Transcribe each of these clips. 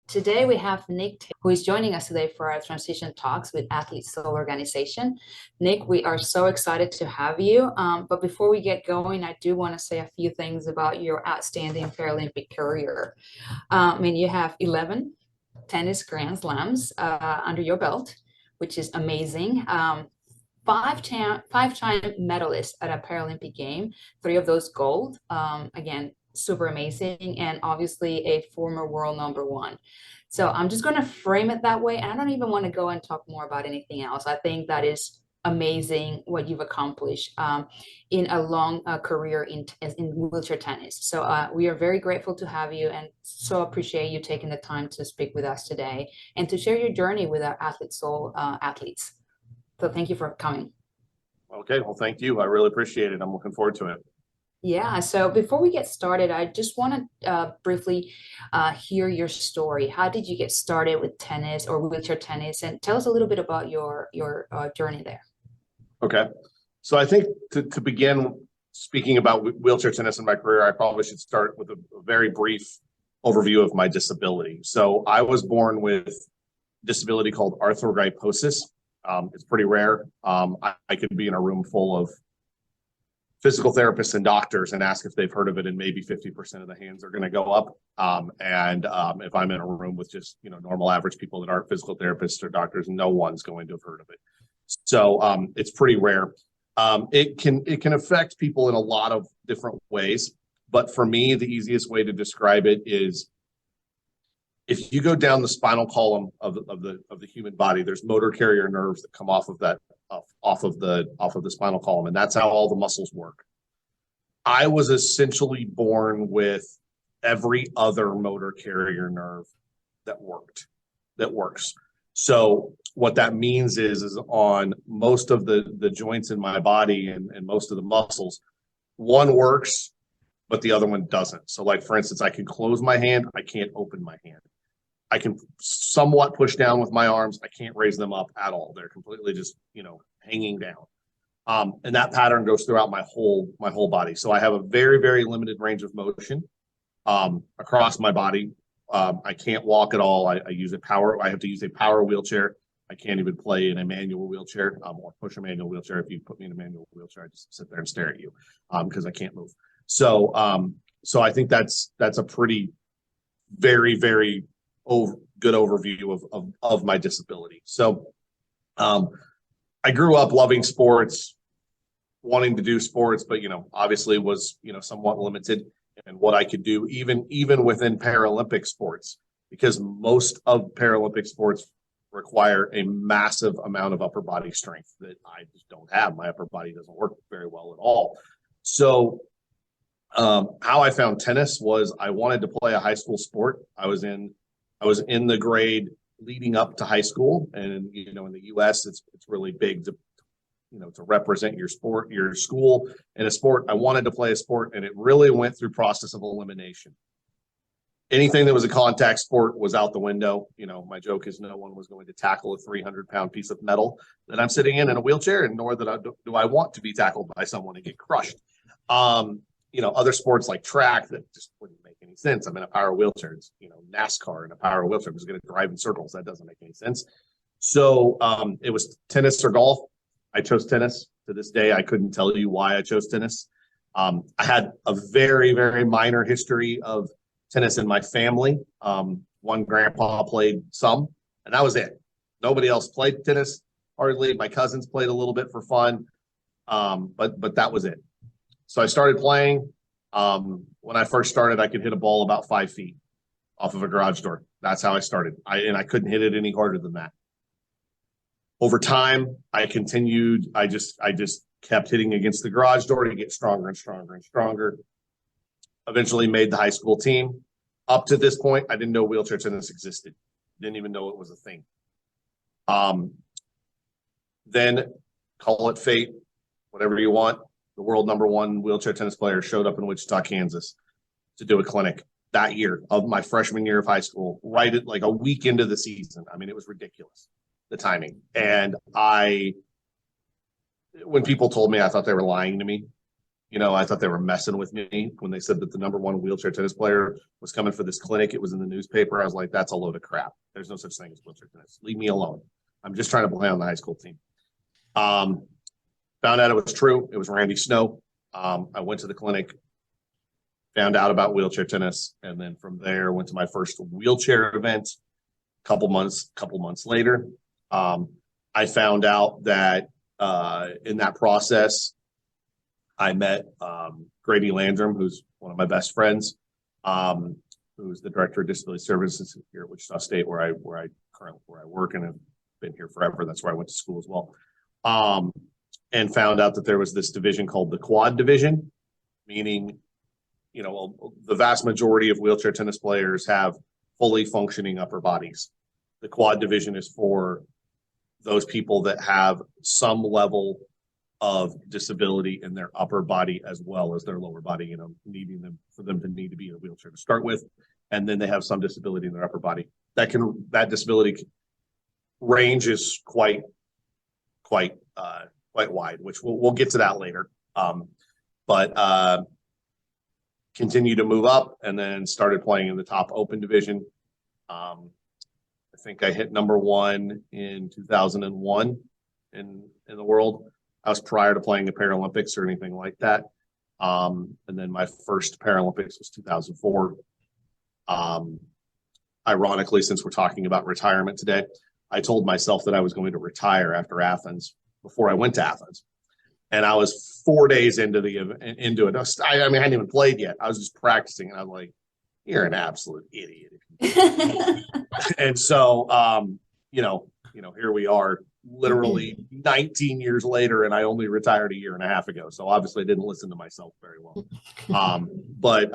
Today we have Nick, who is joining us today for our transition talks with Athlete Soul Organization. Nick, we are so excited to have you. But before we get going, I do want to say a few things about your outstanding Paralympic career. You have 11 tennis Grand Slams under your belt, which is amazing. Five-time medalist at a Paralympic game, three of those gold. Again, super amazing, and obviously a former world number one. So I'm just going to frame it that way. And I don't even want to go and talk more about anything else. I think that is amazing what you've accomplished in a long career in wheelchair tennis. So we are very grateful to have you and so appreciate you taking the time to speak with us today and to share your journey with our Athlete Soul athletes. So thank you for coming. Okay, well, thank you. I really appreciate it. I'm looking forward to it. Yeah, so before we get started, I just want to briefly hear your story. How did you get started with tennis or wheelchair tennis? And tell us a little bit about your journey there. Okay, so I think to begin speaking about wheelchair tennis in my career, I probably should start with a very brief overview of my disability. So I was born with a disability called arthrogryposis. It's pretty rare. I could be in a room full of physical therapists and doctors and ask if they've heard of it, and maybe 50% of the hands are going to go up. If I'm in a room with just normal average people that aren't physical therapists or doctors, no one's going to have heard of it. So it's pretty rare. It can affect people in a lot of different ways, but for me, the easiest way to describe it is if you go down the spinal column of the human body, there's motor carrier nerves that come off of the spinal column, and that's how all the muscles work. I was essentially born with every other motor carrier nerve that works. So what that means is on most of the joints in my body and most of the muscles, one works, but the other one doesn't. So like, for instance, I can close my hand, I can't open my hand. I can somewhat push down with my arms. I can't raise them up at all. They're completely just, hanging down. And that pattern goes throughout my whole body. So I have a very, very limited range of motion across my body. I can't walk at all. I have to use a power wheelchair. I can't even play in a manual wheelchair or push a manual wheelchair. If you put me in a manual wheelchair, I just sit there and stare at you because I can't move. So I think that's a pretty, very, very good overview of my disability. So I grew up loving sports, wanting to do sports, but obviously was somewhat limited in what I could do, even within Paralympic sports, because most of Paralympic sports require a massive amount of upper body strength that I just don't have. My upper body doesn't work very well at all. So how I found tennis was I wanted to play a high school sport. I was in the grade leading up to high school, and in the U.S. it's really big to represent your school in a sport. I wanted to play a sport, and it really went through process of elimination. Anything that was a contact sport was out the window. My joke is no one was going to tackle a 300-pound piece of metal that I'm sitting in a wheelchair, and nor do I want to be tackled by someone and get crushed. Other sports like track that just wouldn't make any sense. I'm in a power wheelchair. It's, NASCAR in a power wheelchair. I'm just going to drive in circles. That doesn't make any sense. So it was tennis or golf. I chose tennis. To this day, I couldn't tell you why I chose tennis. I had a very, very minor history of tennis in my family. One grandpa played some, and that was it. Nobody else played tennis, hardly. My cousins played a little bit for fun, but that was it. So I started playing. When I first started, I could hit a ball about 5 feet off of a garage door. That's how I started. I couldn't hit it any harder than that. Over time, I continued. I just kept hitting against the garage door to get stronger and stronger and stronger. Eventually made the high school team. Up to this point, I didn't know wheelchair tennis existed. Didn't even know it was a thing. Then call it fate, whatever you want. The world number one wheelchair tennis player showed up in Wichita, Kansas to do a clinic that year of my freshman year of high school, right at like a week into the season. I mean, it was ridiculous, the timing. And when people told me, I thought they were lying to me. I thought they were messing with me when they said that the #1 wheelchair tennis player was coming for this clinic. It was in the newspaper. I was like, that's a load of crap. There's no such thing as wheelchair tennis. Leave me alone. I'm just trying to play on the high school team. Found out it was true. It was Randy Snow. I went to the clinic, found out about wheelchair tennis, and then from there went to my first wheelchair event. Couple months later, I found out that in that process, I met Grady Landrum, who's one of my best friends, who's the director of disability services here at Wichita State, where I work and have been here forever. That's where I went to school as well. And found out that there was this division called the quad division, meaning, the vast majority of wheelchair tennis players have fully functioning upper bodies. The quad division is for those people that have some level of disability in their upper body as well as their lower body, needing them for them to need to be in a wheelchair to start with. And then they have some disability in their upper body. That disability range is quite wide, which we'll get to that later. But continue to move up and then started playing in the top open division. I think I hit #1 in 2001 in the world. I was prior to playing the Paralympics or anything like that. And then my first Paralympics was 2004. Ironically, since we're talking about retirement today, I told myself that I was going to retire after Athens before I went to Athens. And I was 4 days into it. I hadn't even played yet. I was just practicing, and I was like, "You're an absolute idiot." And so, here we are, literally 19 years later, and I only retired a year and a half ago. So obviously, I didn't listen to myself very well. But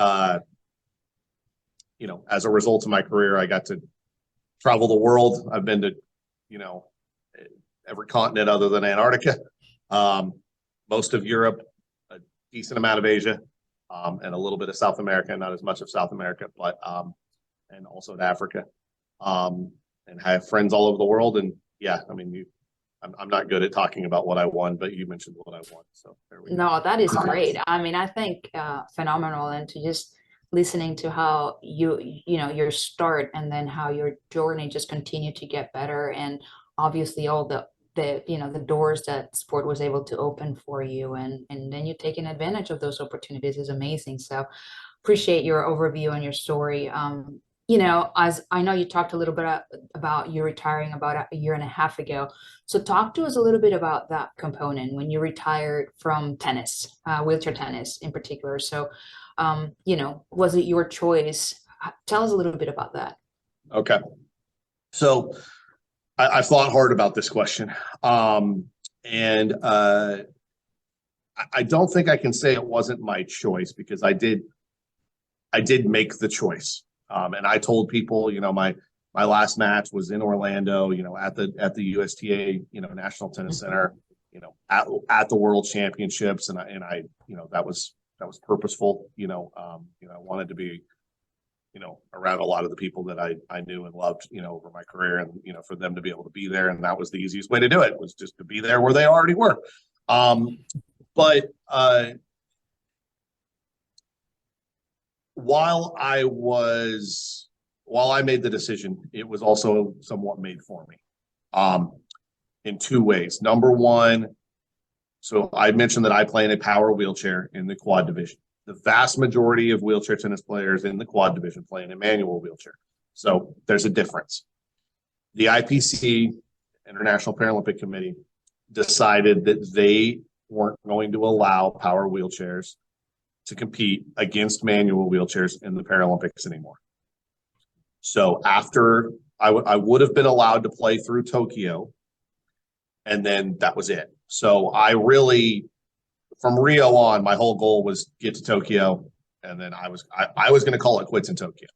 as a result of my career, I got to travel the world. I've been to, every continent other than Antarctica. Most of Europe, a decent amount of Asia, and a little bit of South America, not as much of South America, but and also to Africa, and have friends all over the world. And yeah, I'm not good at talking about what I won, but you mentioned what I won, so there we go. No, that is great. I think phenomenal, and to just listening to how your start and then how your journey just continued to get better, and obviously all the doors that sport was able to open for you, and then you taking advantage of those opportunities is amazing. So appreciate your overview and your story. As I know you talked a little bit about you retiring about a year and a half ago. So talk to us a little bit about that component when you retired from tennis, wheelchair tennis in particular. So, was it your choice? Tell us a little bit about that. Okay. So I've thought hard about this question. And I don't think I can say it wasn't my choice, because I did make the choice. And I told people, my last match was in Orlando, at the USTA, National Tennis Center, at the World Championships, and I that was purposeful. I wanted to be, around a lot of the people that I knew and loved, over my career, and for them to be able to be there, and that was the easiest way to do it, was just to be there where they already were. But while I made the decision, it was also somewhat made for me, in two ways. Number one, so I mentioned that I play in a power wheelchair in the quad division. The vast majority of wheelchair tennis players in the quad division play in a manual wheelchair. So there's a difference. The IPC, International Paralympic Committee, decided that they weren't going to allow power wheelchairs to compete against manual wheelchairs in the Paralympics anymore. So after I would have been allowed to play through Tokyo, and then that was it. So I really, from Rio on, my whole goal was get to Tokyo, and then I was going to call it quits in Tokyo.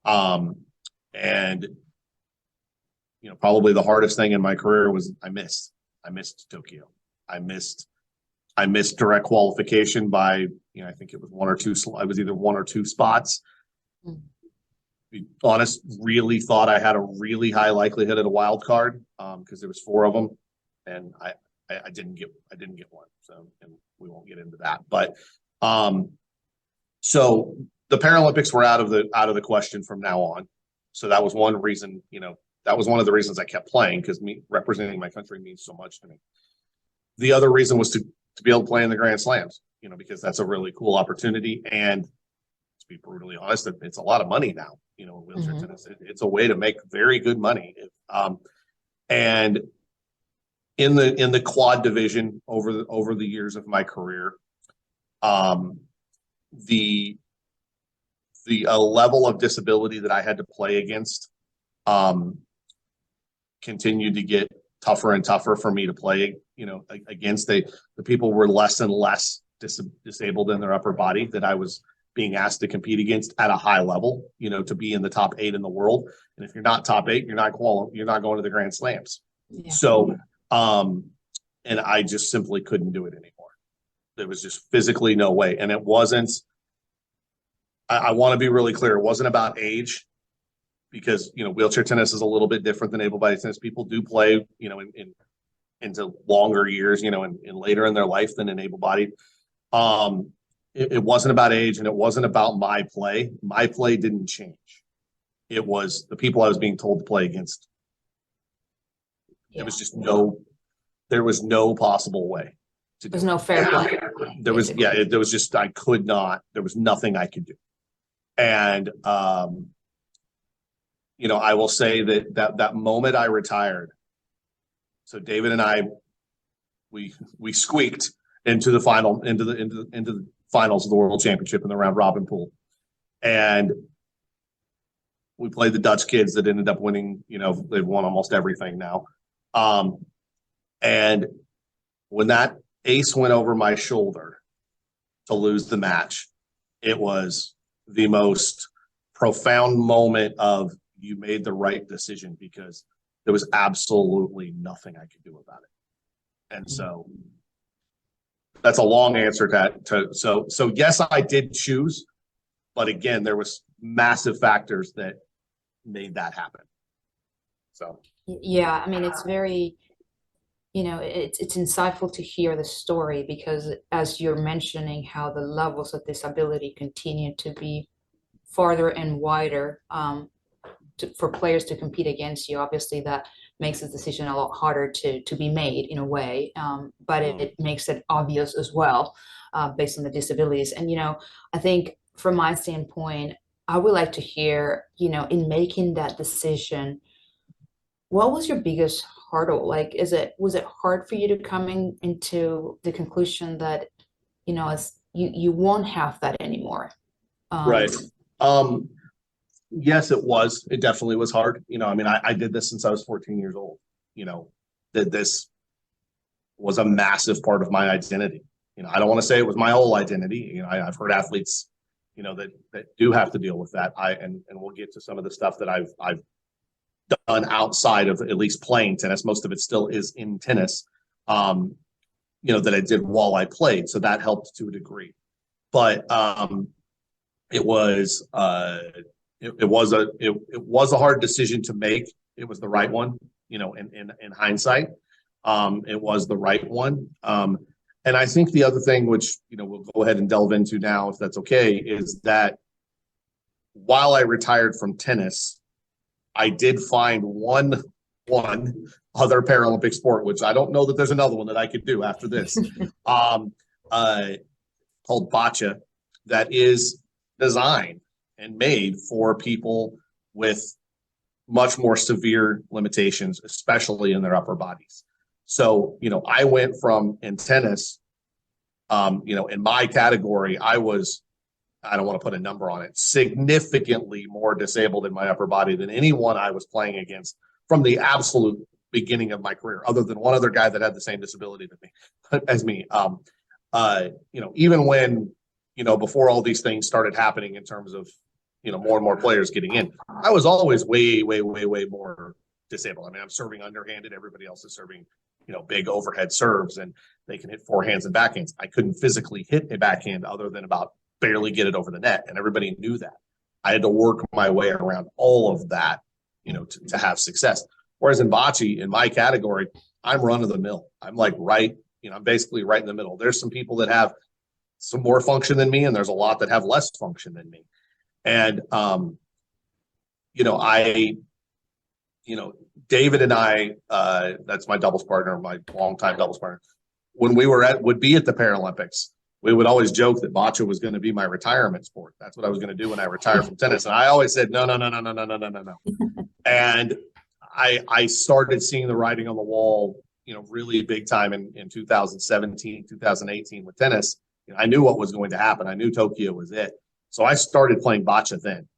And probably the hardest thing in my career was I missed Tokyo. I missed direct qualification by, I think it was one or two. I was either one or two spots. To be honest, really thought I had a really high likelihood at a wild card, because there was four of them, and I didn't get one. So, and we won't get into that. But so the Paralympics were out of the question from now on. So that was one reason, that was one of the reasons I kept playing, because me representing my country means so much to me. The other reason was to be able to play in the Grand Slams, because that's a really cool opportunity. And to be brutally honest, it's a lot of money now, in wheelchair tennis. It's a way to make very good money. And in the quad division over the years of my career, the level of disability that I had to play against continued to get tougher and tougher for me to play, against. The people were less and less disabled in their upper body that I was being asked to compete against at a high level, to be in the top 8 in the world. And if you're not top 8, you're not going to the Grand Slams. Yeah. So, and I just simply couldn't do it anymore. There was just physically no way. And it wasn't, I want to be really clear, it wasn't about age, because, wheelchair tennis is a little bit different than able-bodied tennis. People do play, into longer years, and later in their life than an able-bodied. It wasn't about age, and it wasn't about my play. My play didn't change. It was the people I was being told to play against. Yeah. There was no possible way to do it. There's no fair play. There was just, I could not, there was nothing I could do. And, I will say that moment I retired, so David and I, we squeaked into the final, into the finals of the World Championship in the round robin pool. And we played the Dutch kids that ended up winning, they've won almost everything now. And when that ace went over my shoulder to lose the match, it was the most profound moment of, you made the right decision, because there was absolutely nothing I could do about it. And so that's a long answer to so yes, I did choose, but again, there was massive factors that made that happen. So yeah, I mean, it's very, it's insightful to hear the story, because as you're mentioning how the levels of disability continue to be farther and wider, for players to compete against you, obviously that makes the decision a lot harder to be made in a way, but it makes it obvious as well, based on the disabilities. And I think from my standpoint, I would like to hear, in making that decision, what was your biggest hurdle? Like, was it hard for you to come into the conclusion that as you won't have that anymore? Right. Yes, it was. It definitely was hard. I mean, I did this since I was 14 years old. That this was a massive part of my identity. I don't want to say it was my whole identity. I've heard athletes, that do have to deal with that. And we'll get to some of the stuff that I've done outside of at least playing tennis. Most of it still is in tennis, that I did while I played. So that helped to a degree. But it was a hard decision to make. It was the right one, in hindsight. It was the right one. And I think the other thing, which, we'll go ahead and delve into now, if that's okay, is that while I retired from tennis, I did find one other Paralympic sport, which I don't know that there's another one that I could do after this, called Boccia, that is designed and made for people with much more severe limitations, especially in their upper bodies. So, I went from, in tennis, in my category, I don't want to put a number on it, significantly more disabled in my upper body than anyone I was playing against from the absolute beginning of my career, other than one other guy that had the same disability as me. Even when, before all these things started happening in terms of, more and more players getting in, I was always way, way, way, way more disabled. I mean, I'm serving underhanded. Everybody else is serving, big overhead serves, and they can hit forehands and backhands. I couldn't physically hit a backhand other than about barely get it over the net. And everybody knew that. I had to work my way around all of that, to have success. Whereas in bocce, in my category, I'm run of the mill. I'm like I'm basically right in the middle. There's some people that have some more function than me, and there's a lot that have less function than me. And you know, David and I, that's my doubles partner, my longtime doubles partner. When we would be at the Paralympics, we would always joke that boccia was going to be my retirement sport. That's what I was going to do when I retired from tennis. And I always said, no, no, no, no, no, no, no, no, no, no. And I started seeing the writing on the wall, really big time in 2017, 2018 with tennis. I knew what was going to happen. I knew Tokyo was it. So I started playing boccia then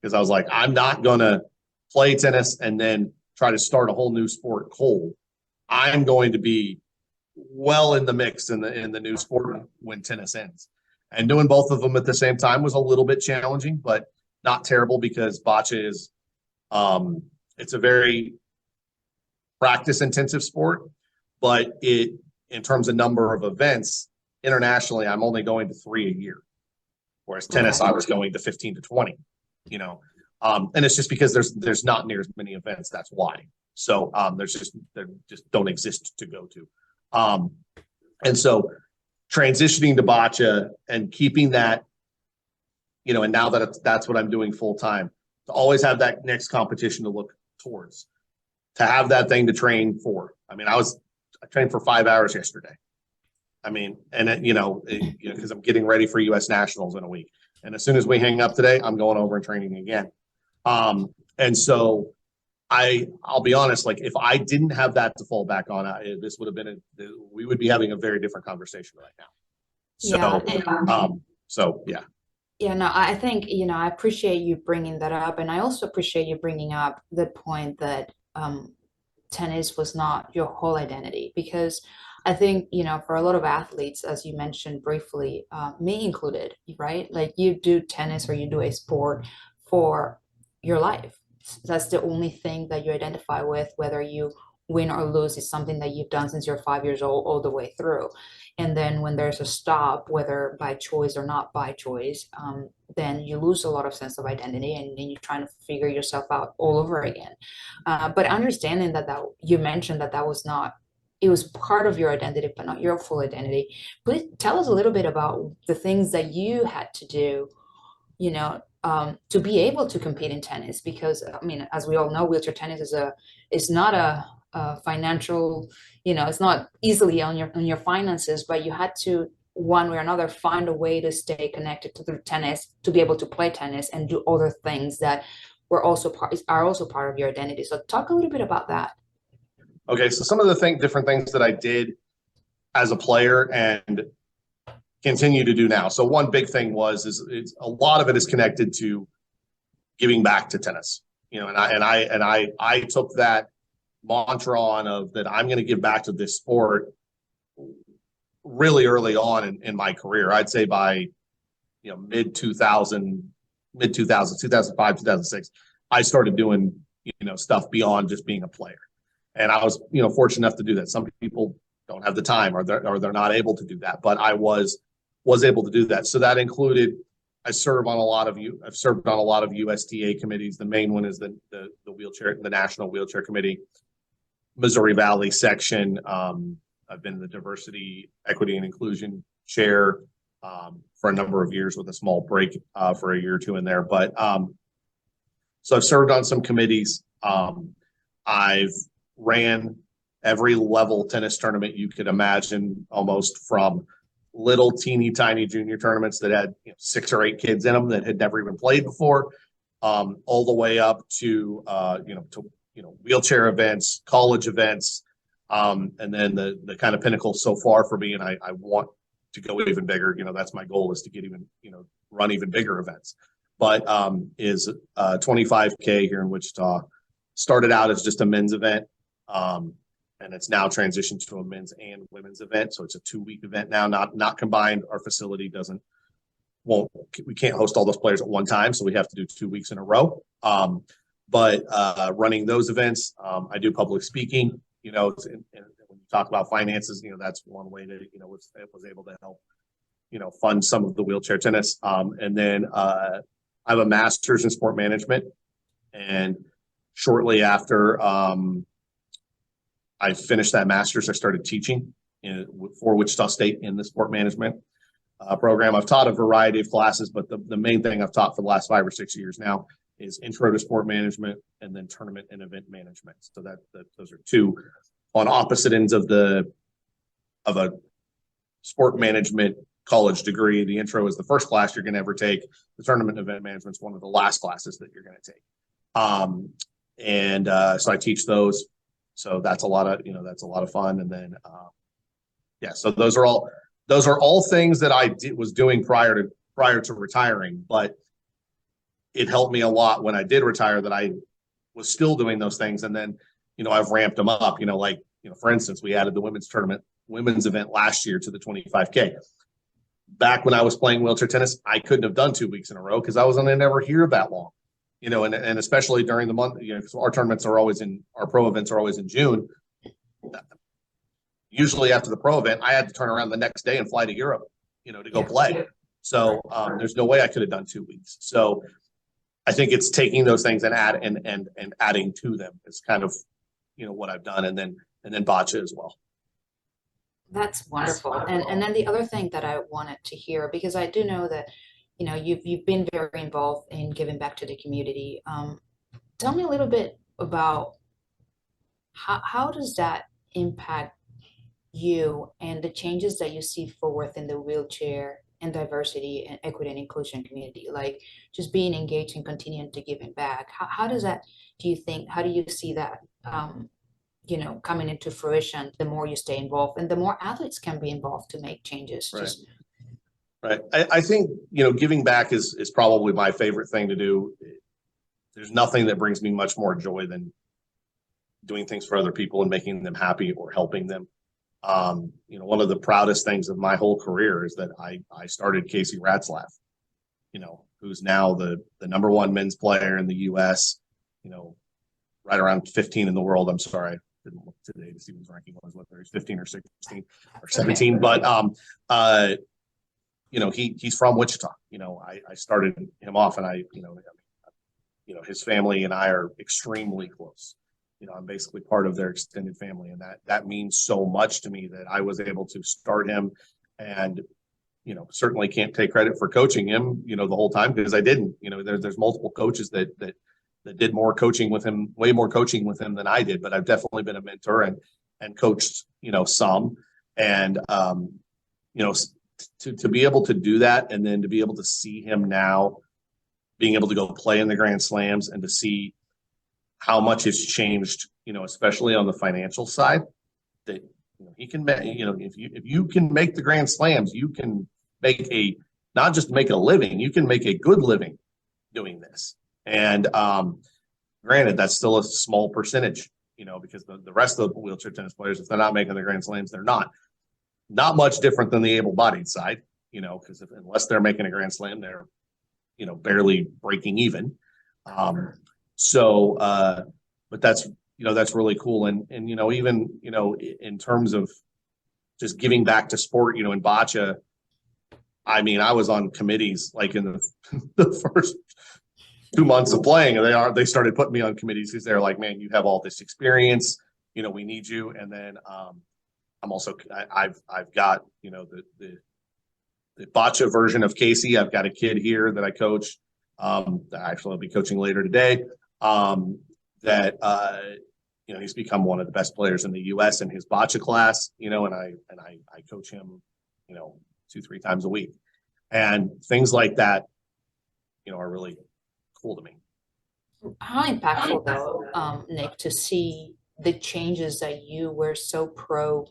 because I was like, I'm not going to play tennis and then try to start a whole new sport cold. I'm going to be well in the mix in the new sport when tennis ends. And doing both of them at the same time was a little bit challenging, but not terrible because boccia is it's a very practice intensive sport, but in terms of number of events internationally, I'm only going to 3 a year. Whereas tennis, I was going to 15 to 20, and it's just because there's not near as many events. That's why. So they just don't exist to go to. And so transitioning to boccia and keeping that, and now that that's what I'm doing full time, to always have that next competition to look towards, to have that thing to train for. I mean, I trained for 5 hours yesterday. I mean, and because I'm getting ready for U.S. Nationals in a week. And as soon as we hang up today, I'm going over and training again. And so I'll be honest, like if I didn't have that to fall back on, this would have been we would be having a very different conversation right now. So yeah. Yeah, no, I think, I appreciate you bringing that up. And I also appreciate you bringing up the point that tennis was not your whole identity, because I think, for a lot of athletes, as you mentioned briefly, me included, right? Like you do tennis or you do a sport for your life. That's the only thing that you identify with, whether you win or lose is something that you've done since you're 5 years old all the way through. And then when there's a stop, whether by choice or not by choice, then you lose a lot of sense of identity, and then you're trying to figure yourself out all over again. But understanding that you mentioned that was not, it was part of your identity, but not your full identity. Please tell us a little bit about the things that you had to do, to be able to compete in tennis, because I mean, as we all know, wheelchair tennis is not a financial, it's not easily on your finances, but you had to one way or another find a way to stay connected to the tennis, to be able to play tennis and do other things that are also part of your identity. So talk a little bit about that. Okay, so some of the different things that I did as a player and continue to do now. So one big thing is a lot of it is connected to giving back to tennis. And I took that mantra on of that I'm going to give back to this sport really early on in my career. I'd say by mid 2005, 2006, I started doing stuff beyond just being a player. And I was fortunate enough to do that. Some people don't have the time, or they're not able to do that, but I was able to do that. So that included, I've served on a lot of USTA committees. The main one is the National Wheelchair Committee, Missouri Valley section. I've been the Diversity, Equity, and Inclusion chair for a number of years, with a small break for a year or two in there. But so I've served on some committees. I've ran every level tennis tournament you could imagine, almost from little teeny tiny junior tournaments that had 6 or 8 kids in them that had never even played before, all the way up to wheelchair events, college events, and then the kind of pinnacle so far for me, and I want to go even bigger. That's my goal, is to get even run even bigger events. But is 25K here in Wichita. Started out as just a men's event. And it's now transitioned to a men's and women's event. So it's a 2-week event now, not combined. Our facility we can't host all those players at one time. So we have to do 2 weeks in a row. But running those events, I do public speaking, and when you talk about finances, that's one way that, was able to help, fund some of the wheelchair tennis. And then I have a master's in sport management. And shortly after, I finished that master's. I started teaching for Wichita State in the sport management program. I've taught a variety of classes, but the main thing I've taught for the last 5 or 6 years now is intro to sport management and then tournament and event management. So that those are two on opposite ends of a sport management college degree. The intro is the first class you're going to ever take. The tournament and event management is one of the last classes that you're going to take. So I teach those. So that's a lot of fun. And then, so those are all things that I was doing prior to retiring, but it helped me a lot when I did retire that I was still doing those things. And then, I've ramped them up, for instance, we added the women's event last year to the 25K. Back when I was playing wheelchair tennis, I couldn't have done 2 weeks in a row because I was going to never here that long. And especially during the month, so our pro events are always in June. Usually after the pro event, I had to turn around the next day and fly to Europe, to go play. So there's no way I could have done 2 weeks. So I think it's taking those things and adding to them is kind of, what I've done. And then Boccia as well. That's wonderful. And then the other thing that I wanted to hear, because I do know that you've been very involved in giving back to the community. Tell me a little bit about how does that impact you and the changes that you see forward in the wheelchair and diversity and equity and inclusion community, like just being engaged and continuing to giving back. How does that, how do you see that, coming into fruition the more you stay involved and the more athletes can be involved to make changes? Right. Right. I think, giving back is probably my favorite thing to do. There's nothing that brings me much more joy than doing things for other people and making them happy or helping them. One of the proudest things of my whole career is that I started Casey Ratzlaff, who's now the number 1 men's player in the U.S., right around 15 in the world. I'm sorry, I didn't look today to see what his ranking was, whether he's 15 or 16 or 17, but he's from Wichita. I started him off, and his family and I are extremely close. I'm basically part of their extended family, and that means so much to me that I was able to start him, and certainly can't take credit for coaching him, the whole time, because I didn't. There's multiple coaches that did more coaching with him, way more coaching with him than I did, but I've definitely been a mentor and coached, some, and to be able to do that, and then to be able to see him now being able to go play in the Grand Slams and to see how much has changed, especially on the financial side, that he can make, if you can make the Grand Slams, you can make not just make a living, you can make a good living doing this. And granted, that's still a small percentage, because the rest of the wheelchair tennis players, if they're not making the Grand Slams, they're not much different than the able-bodied side, because unless they're making a Grand Slam, they're, barely breaking even. But that's really cool. And even, in terms of just giving back to sport, in Boccia, I mean, I was on committees like in the first 2 months of playing, and they started putting me on committees because they're like, man, you have all this experience, we need you. And then, I'm also, I've got, the Boccia version of Casey. I've got a kid here that I coach, that actually I'll be coaching later today. He's become one of the best players in the U.S. in his Boccia class, and I coach him, 2-3 times a week, and things like that, are really cool to me. How impactful though, Nick, to see the changes that you were so pro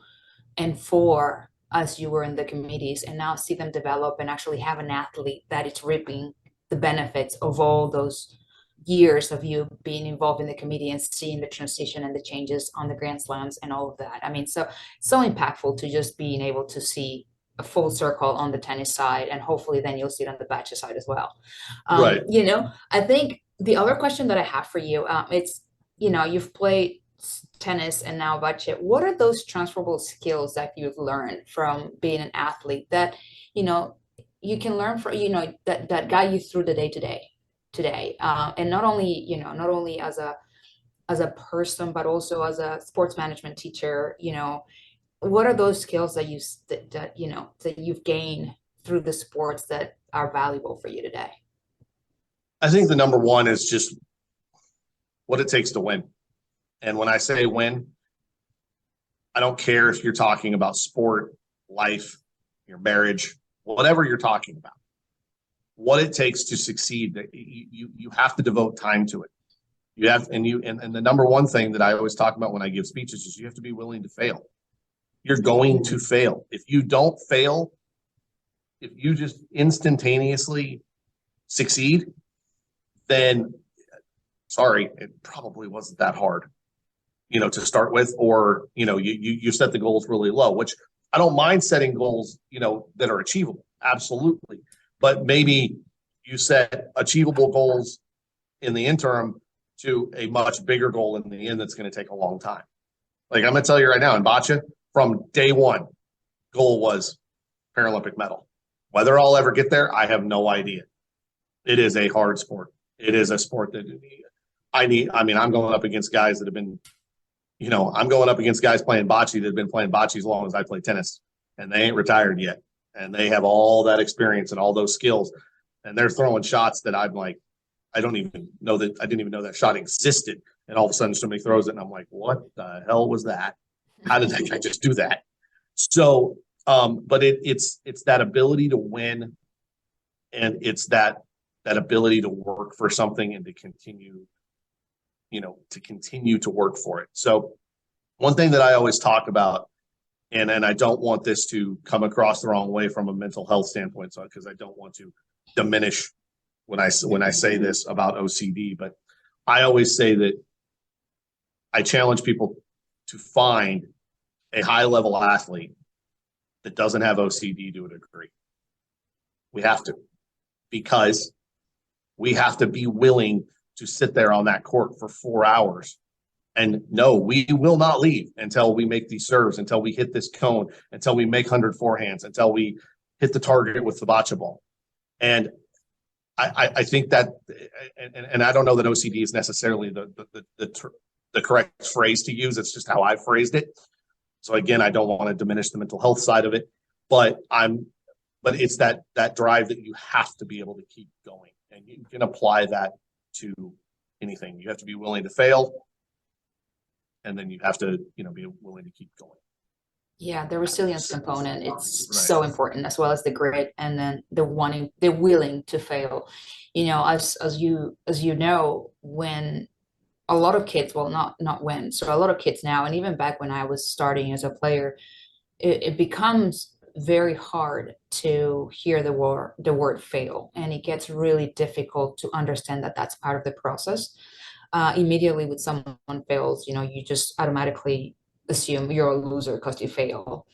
and for as you were in the committees, and now see them develop and actually have an athlete that is reaping the benefits of all those years of you being involved in the committee and seeing the transition and the changes on the Grand Slams and all of that. I mean, so impactful to just being able to see a full circle on the tennis side, and hopefully then you'll see it on the Boccia side as well. Right. I think the other question that I have for you, it's, you've played tennis and now Boccia. What are those transferable skills that you've learned from being an athlete that, you can learn from, that got you through the day today? And not only as a as a person, but also as a sports management teacher, what are those skills that that you've gained through the sports that are valuable for you today? I think the number one is just what it takes to win. And when I say win, I don't care if you're talking about sport, life, your marriage, whatever you're talking about. What it takes to succeed, you have to devote time to it. You have, and the number one thing that I always talk about when I give speeches is you have to be willing to fail. You're going to fail. If you don't fail, if you just instantaneously succeed, then sorry, it probably wasn't that hard, to start with, or, you set the goals really low, which I don't mind setting goals, that are achievable. Absolutely. But maybe you set achievable goals in the interim to a much bigger goal in the end that's going to take a long time. Like I'm going to tell you right now in Boccia, from day one, goal was Paralympic medal. Whether I'll ever get there, I have no idea. It is a hard sport. It is a sport that I'm going up against guys that have been, I'm going up against guys playing bocce that have been playing bocce as long as I play tennis, and they ain't retired yet. And they have all that experience and all those skills. And they're throwing shots that I'm like, I didn't even know that shot existed. And all of a sudden somebody throws it and I'm like, what the hell was that? How did that guy just do that? So, but it's that ability to win, and it's that ability to work for something and to continue to work for it. So one thing that I always talk about, and I don't want this to come across the wrong way from a mental health standpoint, so because I don't want to diminish when I say this about OCD, but I always say that I challenge people to find a high-level athlete that doesn't have OCD to a degree. We have to, because we have to be willing to sit there on that court for 4 hours. And no, we will not leave until we make these serves, until we hit this cone, until we make 100 forehands, until we hit the target with the bocce ball. And I think that, and I don't know that OCD is necessarily the correct phrase to use. It's just how I phrased it. So again, I don't want to diminish the mental health side of it, but it's that drive that you have to be able to keep going, and you can apply that to anything. You have to be willing to fail, and then you have to, be willing to keep going. Yeah, the resilience component, it's so important, as well as the grit, and then the willing to fail. As you know, when a lot of kids, well, not when, so a lot of kids now, and even back when I was starting as a player, it becomes very hard to hear the word fail, and it gets really difficult to understand that that's part of the process. Immediately when someone fails, you just automatically assume you're a loser because you fail.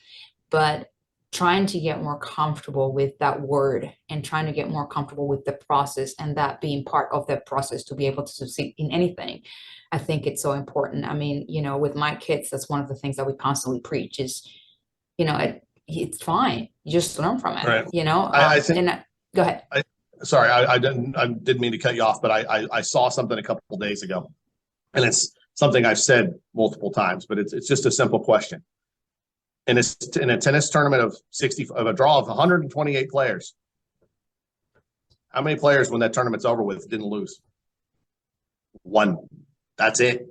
But trying to get more comfortable with that word, and trying to get more comfortable with the process, and that being part of the process to be able to succeed in anything, I think it's so important. I mean, with my kids, that's one of the things that we constantly preach is, it's fine. You just learn from it, right. I think, go ahead. Sorry, I didn't mean to cut you off, but I saw something a couple of days ago, and it's something I've said multiple times, but it's just a simple question. In a tennis tournament of a draw of 128 players, how many players, when that tournament's over with, didn't lose? One. That's it.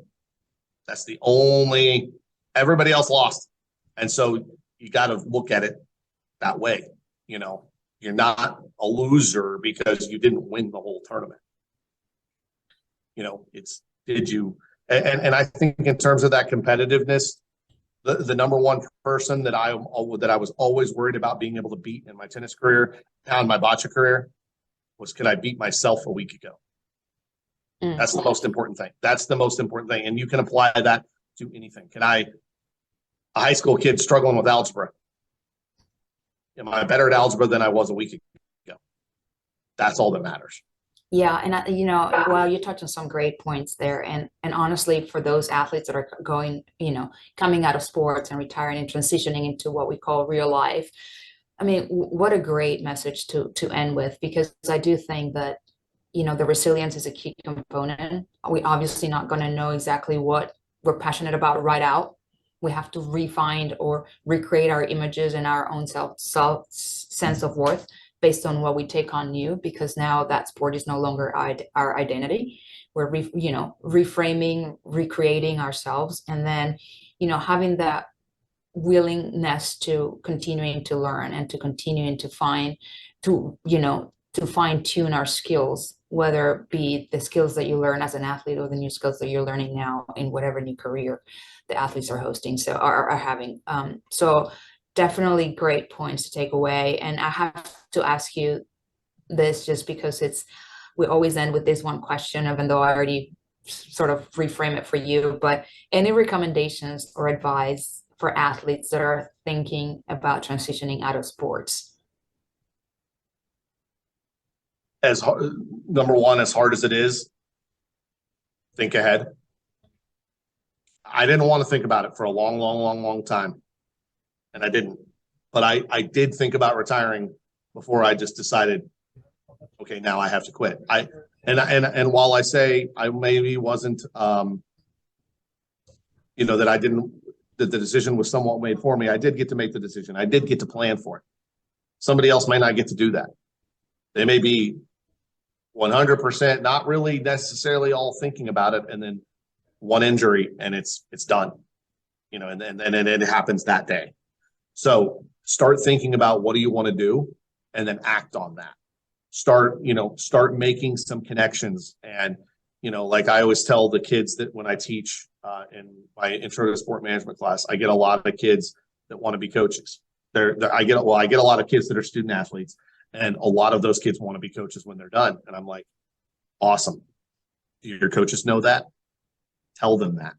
That's the only. Everybody else lost, and so you got to look at it that way. You're not a loser because you didn't win the whole tournament. Did you? And I think in terms of that competitiveness, the number one person that I was always worried about being able to beat in my tennis career and my bocce career was, could I beat myself a week ago? That's the most important thing. That's the most important thing. And you can apply that to anything. A high school kid struggling with algebra, am I better at algebra than I was a week ago? That's all that matters. Yeah, and well, you touched on some great points there, and honestly, for those athletes that are going, coming out of sports and retiring and transitioning into what we call real life, I mean, what a great message to end with, because I do think that the resilience is a key component. We obviously not going to know exactly what we're passionate about right out. We have to refine or recreate our images and our own self sense of worth based on what we take on new, because now that sport is no longer our identity. We're reframing, recreating ourselves, and then having that willingness to continuing to learn and to continuing to fine tune our skills, whether it be the skills that you learn as an athlete or the new skills that you're learning now in whatever new career the athletes are hosting, so are having. So definitely great points to take away. And I have to ask you this just because we always end with this one question, even though I already sort of reframe it for you, but any recommendations or advice for athletes that are thinking about transitioning out of sports? Number one, as hard as it is, think ahead. I didn't want to think about it for a long time, and I didn't. But I did think about retiring before I just decided, okay, now I have to quit. And while I say I maybe wasn't, that I didn't, that the decision was somewhat made for me, I did get to make the decision. I did get to plan for it. Somebody else may not get to do that. They may be 100% not really necessarily all thinking about it, and then one injury and it's done, and then it happens that day. So start thinking about what do you want to do, and then act on that. Start making some connections. And like I always tell the kids that when I teach in my intro to sport management class, I get a lot of kids that want to be coaches. I get a lot of kids that are student athletes, and a lot of those kids want to be coaches when they're done. And I'm like, awesome. Do your coaches know that? Tell them that.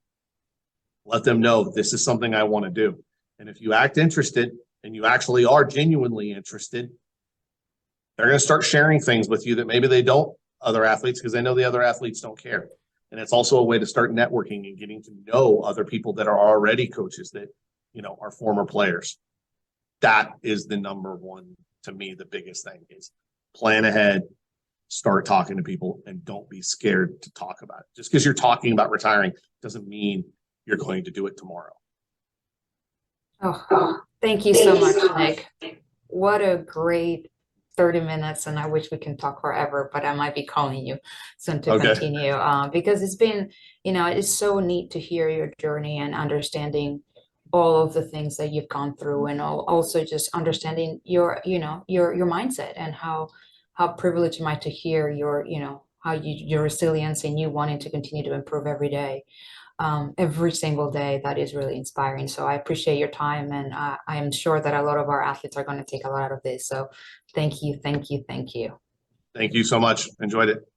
Let them know this is something I want to do. And if you act interested and you actually are genuinely interested, they're going to start sharing things with you that maybe they don't other athletes, because they know the other athletes don't care. And it's also a way to start networking and getting to know other people that are already coaches that, are former players. That is the number one, to me, the biggest thing is plan ahead, start talking to people, and don't be scared to talk about it. Just because you're talking about retiring doesn't mean you're going to do it tomorrow. Oh, thank you so much, Nick. What a great 30 minutes, and I wish we can talk forever, but I might be calling you soon to continue, because it's been, it's so neat to hear your journey and understanding all of the things that you've gone through, and also just understanding your mindset, and how privileged am I to hear your resilience and you wanting to continue to improve every day. Every single day. That is really inspiring. So I appreciate your time, and I am sure that a lot of our athletes are going to take a lot out of this. So thank you, thank you, thank you. Thank you so much. Enjoyed it.